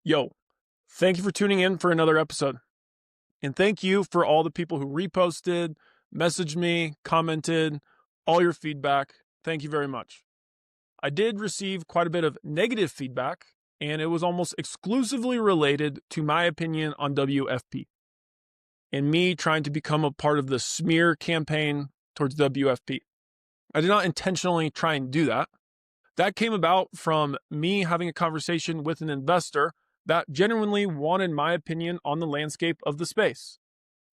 Yo, thank you for tuning in for another episode. And thank you for all the people who reposted, messaged me, commented, all your feedback. Thank you very much. I did receive quite a bit of negative feedback, and it was almost exclusively related to my opinion on WFP and me trying to become a part of the smear campaign towards WFP. I did not intentionally try and do that. That came about from me having a conversation with an investor that genuinely wanted my opinion on the landscape of the space.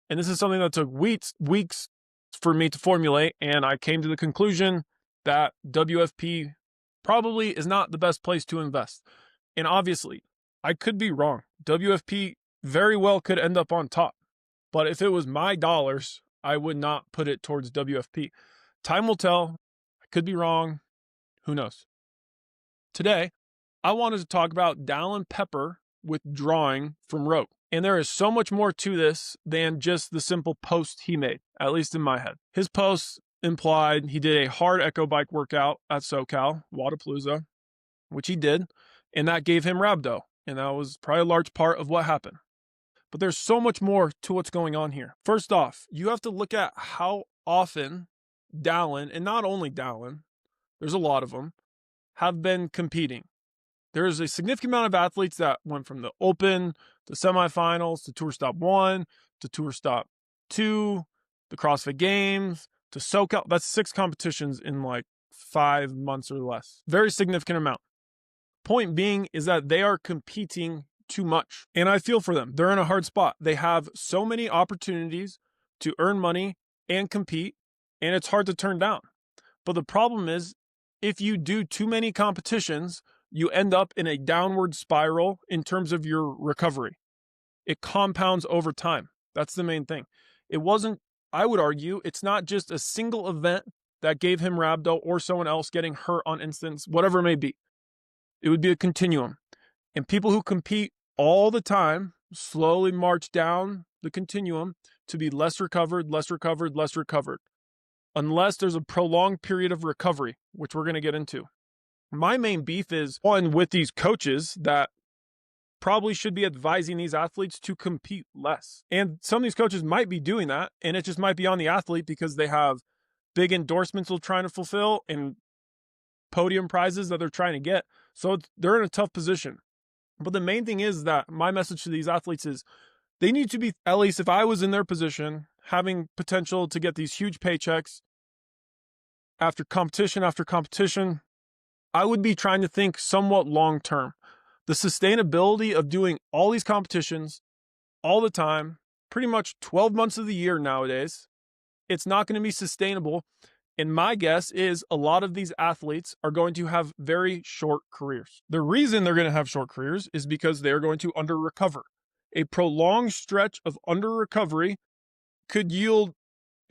And this is something that took weeks for me to formulate, and I came to the conclusion that WFP probably is not the best place to invest. And obviously, I could be wrong. WFP very well could end up on top. But if it was my dollars, I would not put it towards WFP. Time will tell. I could be wrong. Who knows? Today, I wanted to talk about Dallin Pepper withdrawing from rope. And there is so much more to this than just the simple post he made, at least in my head. His post implied he did a hard echo bike workout at SoCal, Wadapalooza, which he did, and that gave him rhabdo. And that was probably a large part of what happened. But there's so much more to what's going on here. First off, you have to look at how often Dallin, and not only Dallin, there's a lot of them, have been competing. There is a significant amount of athletes that went from the Open to semifinals to Tour Stop 1 to Tour Stop 2, the CrossFit Games to SoCal. That's 6 competitions in like 5 months or less. Very significant amount. Point being is that they are competing too much. And I feel for them. They're in a hard spot. They have so many opportunities to earn money and compete, and it's hard to turn down. But the problem is, if you do too many competitions, you end up in a downward spiral in terms of your recovery. It compounds over time. That's the main thing. It wasn't, I would argue, it's not just a single event that gave him rhabdo or someone else getting hurt on instance, whatever it may be. It would be a continuum. And people who compete all the time slowly march down the continuum to be less recovered, less recovered, less recovered, unless there's a prolonged period of recovery, which we're going to get into. My main beef is, one, with these coaches that probably should be advising these athletes to compete less. And some of these coaches might be doing that, and it just might be on the athlete because they have big endorsements they're trying to fulfill and podium prizes that they're trying to get. So they're in a tough position. But the main thing is that my message to these athletes is they need to be, at least if I was in their position, having potential to get these huge paychecks after competition, I would be trying to think somewhat long term. The sustainability of doing all these competitions all the time, pretty much 12 months of the year nowadays, it's not going to be sustainable. And my guess is a lot of these athletes are going to have very short careers. The reason they're going to have short careers is because they're going to under recover. A prolonged stretch of under recovery could yield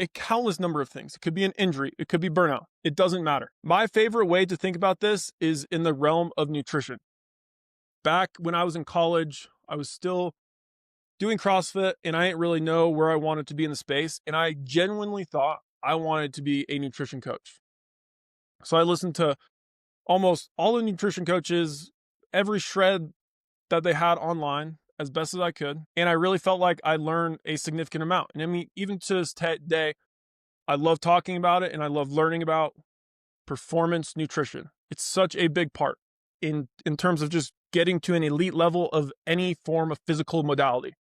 a countless number of things. It could be an injury. It could be burnout. It doesn't matter. My favorite way to think about this is in the realm of nutrition. Back when I was in college, I was still doing CrossFit and I didn't really know where I wanted to be in the space. And I genuinely thought I wanted to be a nutrition coach. So I listened to almost all the nutrition coaches, every shred that they had online as best as I could. And I really felt like I learned a significant amount. And I mean, even to this day, I love talking about it and I love learning about performance nutrition. It's such a big part in terms of just getting to an elite level of any form of physical modality,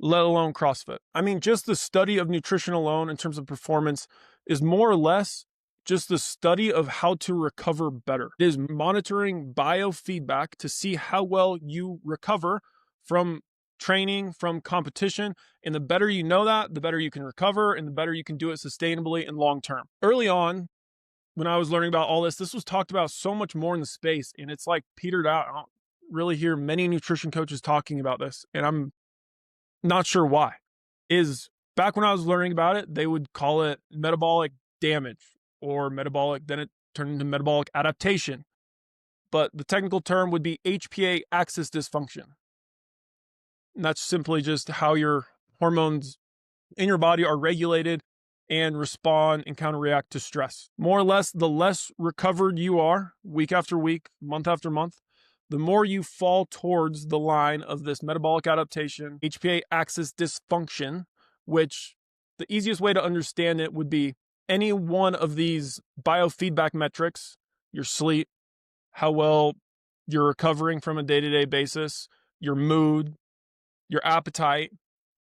let alone CrossFit. I mean, just the study of nutrition alone in terms of performance is more or less just the study of how to recover better. It is monitoring biofeedback to see how well you recover from training, from competition. And the better you know that, the better you can recover and the better you can do it sustainably and long term. Early on, when I was learning about all this was talked about so much more in the space and it's like petered out. I don't really hear many nutrition coaches talking about this and I'm not sure why. Is back when I was learning about it, they would call it metabolic damage or metabolic, then it turned into metabolic adaptation. But the technical term would be HPA axis dysfunction. And that's simply just how your hormones in your body are regulated and respond and counter-react to stress. More or less, the less recovered you are week after week, month after month, the more you fall towards the line of this metabolic adaptation, HPA axis dysfunction, which the easiest way to understand it would be any one of these biofeedback metrics, your sleep, how well you're recovering from a day-to-day basis, your mood, your appetite.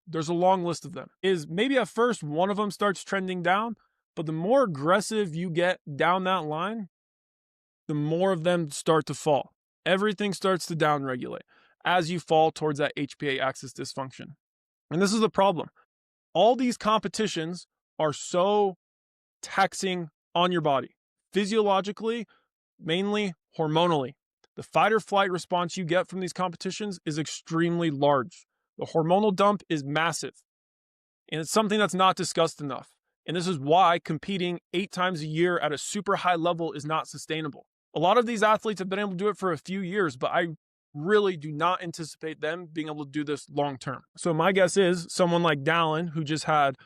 There's a long list of them. Is maybe at first one of them starts trending down, but the more aggressive you get down that line, the more of them start to fall. Everything starts to downregulate as you fall towards that HPA axis dysfunction. And this is the problem. All these competitions are so taxing on your body, physiologically, mainly hormonally. The fight or flight response you get from these competitions is extremely large. The hormonal dump is massive, and it's something that's not discussed enough. And this is why competing 8 times a year at a super high level is not sustainable. A lot of these athletes have been able to do it for a few years, but I really do not anticipate them being able to do this long term. So my guess is someone like Dallin, who just had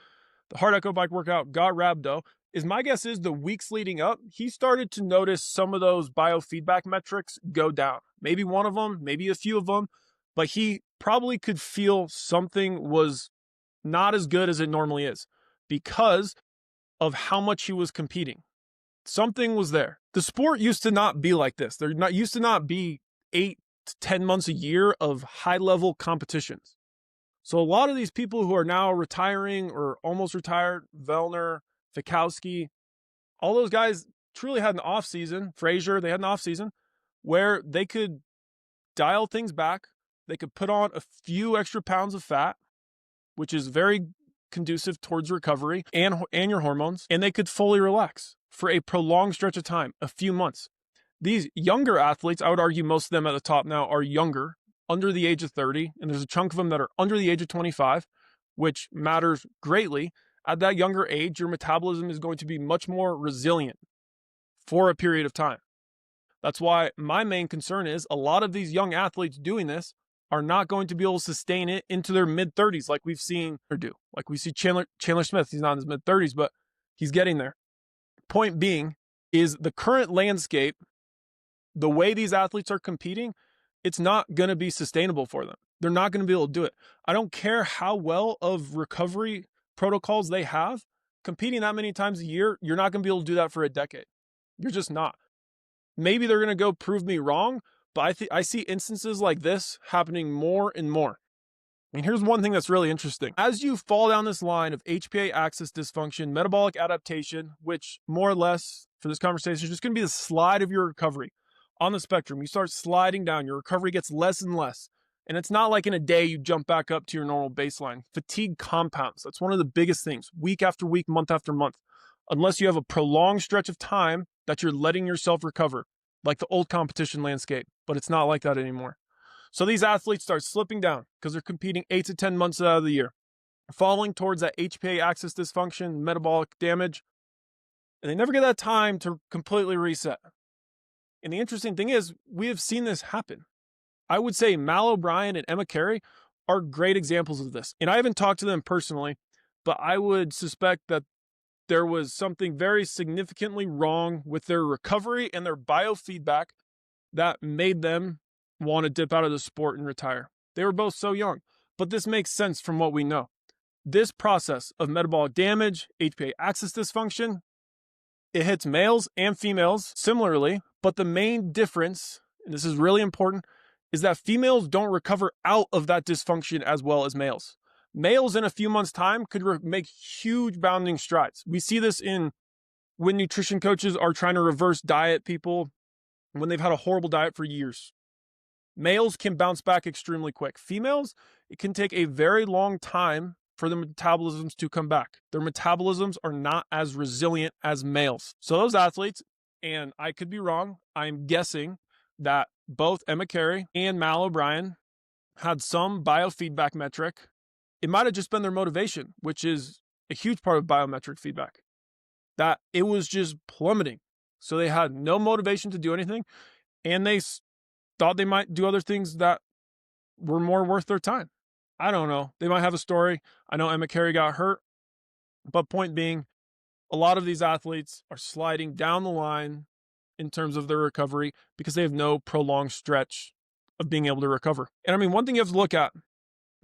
the hard echo bike workout, got rhabdo, my guess is the weeks leading up, he started to notice some of those biofeedback metrics go down. Maybe one of them, maybe a few of them, but he probably could feel something was not as good as it normally is because of how much he was competing. Something was there. The sport used to not be like this. There used to not be 8 to 10 months a year of high-level competitions. So a lot of these people who are now retiring or almost retired, Vellner, Fikowski, all those guys truly had an off season. Frazier, they had an off season where they could dial things back. They could put on a few extra pounds of fat, which is very conducive towards recovery and your hormones, and they could fully relax for a prolonged stretch of time, a few months. These younger athletes, I would argue most of them at the top now are younger, under the age of 30, and there's a chunk of them that are under the age of 25, which matters greatly. At that younger age, your metabolism is going to be much more resilient for a period of time. That's why my main concern is a lot of these young athletes doing this are not going to be able to sustain it into their mid-30s like we've seen or do. Like we see Chandler Smith, he's not in his mid-30s, but he's getting there. Point being is the current landscape, the way these athletes are competing, it's not going to be sustainable for them. They're not going to be able to do it. I don't care how well of recovery protocols they have. Competing that many times a year, you're not going to be able to do that for a decade. You're just not. Maybe they're going to go prove me wrong, but I see instances like this happening more and more. And here's one thing that's really interesting. As you fall down this line of HPA axis dysfunction, metabolic adaptation, which more or less for this conversation is just going to be the slide of your recovery on the spectrum. You start sliding down, your recovery gets less and less. And it's not like in a day you jump back up to your normal baseline. Fatigue compounds. That's one of the biggest things, week after week, month after month. Unless you have a prolonged stretch of time that you're letting yourself recover, like the old competition landscape, but it's not like that anymore. So these athletes start slipping down because they're competing 8 to 10 months out of the year, falling towards that HPA axis dysfunction, metabolic damage, and they never get that time to completely reset. And the interesting thing is, we have seen this happen. I would say Mal O'Brien and Emma Carey are great examples of this. And I haven't talked to them personally, but I would suspect that there was something very significantly wrong with their recovery and their biofeedback that made them want to dip out of the sport and retire. They were both so young, but this makes sense from what we know. This process of metabolic damage, HPA axis dysfunction, it hits males and females similarly, but the main difference, and this is really important, is that females don't recover out of that dysfunction as well as males. Males in a few months' time could make huge bounding strides. We see this in when nutrition coaches are trying to reverse diet people when they've had a horrible diet for years. Males can bounce back extremely quick. Females, it can take a very long time for their metabolisms to come back. Their metabolisms are not as resilient as males. So those athletes, and I could be wrong, I'm guessing that both Emma Carey and Mal O'Brien had some biofeedback metric. It might have just been their motivation, which is a huge part of biometric feedback, that it was just plummeting. So they had no motivation to do anything, and they thought they might do other things that were more worth their time. I don't know. They might have a story. I know Emma Carey got hurt, but point being, a lot of these athletes are sliding down the line in terms of their recovery because they have no prolonged stretch of being able to recover. And I mean, one thing you have to look at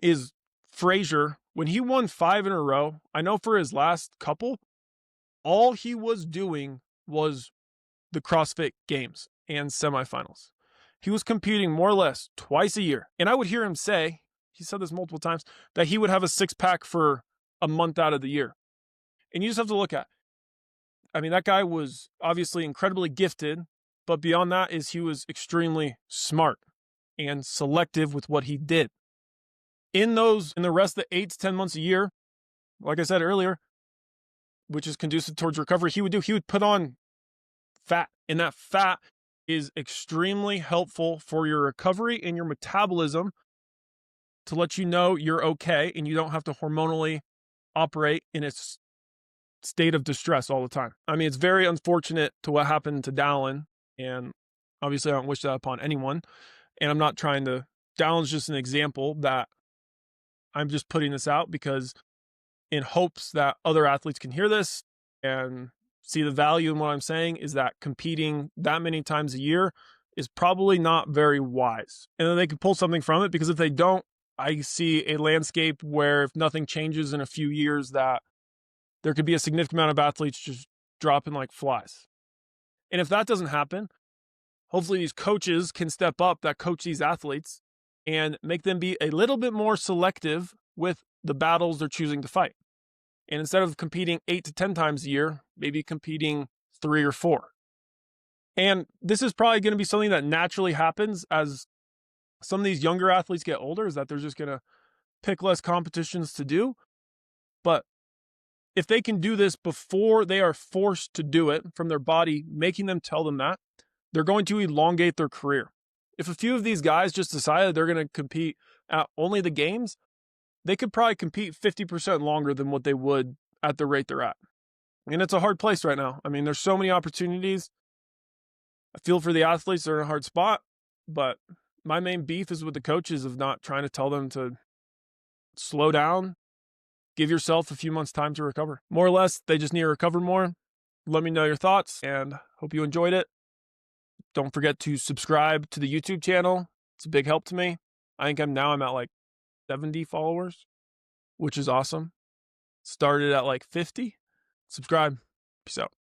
is Frazier, when he won 5 in a row, I know for his last couple, all he was doing was the CrossFit Games and semifinals. He was competing more or less twice a year. And I would hear him say, he said this multiple times, that he would have a 6-pack for a month out of the year. And you just have to look at, I mean, that guy was obviously incredibly gifted, but beyond that is he was extremely smart and selective with what he did. In the rest of the 8 to 10 months a year, like I said earlier, which is conducive towards recovery, he would put on fat. And that fat is extremely helpful for your recovery and your metabolism to let you know you're okay and you don't have to hormonally operate in a state of distress all the time. I mean, it's very unfortunate to what happened to Dallin, and obviously I don't wish that upon anyone. And I'm not trying to, Dallin's just an example that I'm just putting this out because in hopes that other athletes can hear this and see the value in what I'm saying, is that competing that many times a year is probably not very wise. And then they could pull something from it, because if they don't, I see a landscape where if nothing changes in a few years, that there could be a significant amount of athletes just dropping like flies. And if that doesn't happen, hopefully these coaches can step up that coach these athletes and make them be a little bit more selective with the battles they're choosing to fight. And instead of competing 8 to 10 times a year, maybe competing 3 or 4. And this is probably going to be something that naturally happens as some of these younger athletes get older, is that they're just going to pick less competitions to do. But if they can do this before they are forced to do it from their body, making them tell them that, they're going to elongate their career. If a few of these guys just decided they're going to compete at only the games, they could probably compete 50% longer than what they would at the rate they're at. And it's a hard place right now. I mean, there's so many opportunities. I feel for the athletes, they're in a hard spot, but my main beef is with the coaches of not trying to tell them to slow down, give yourself a few months' time to recover. More or less, they just need to recover more. Let me know your thoughts, and hope you enjoyed it. Don't forget to subscribe to the YouTube channel. It's a big help to me. I think I'm at like 70 followers, which is awesome. Started at like 50. Subscribe. Peace out.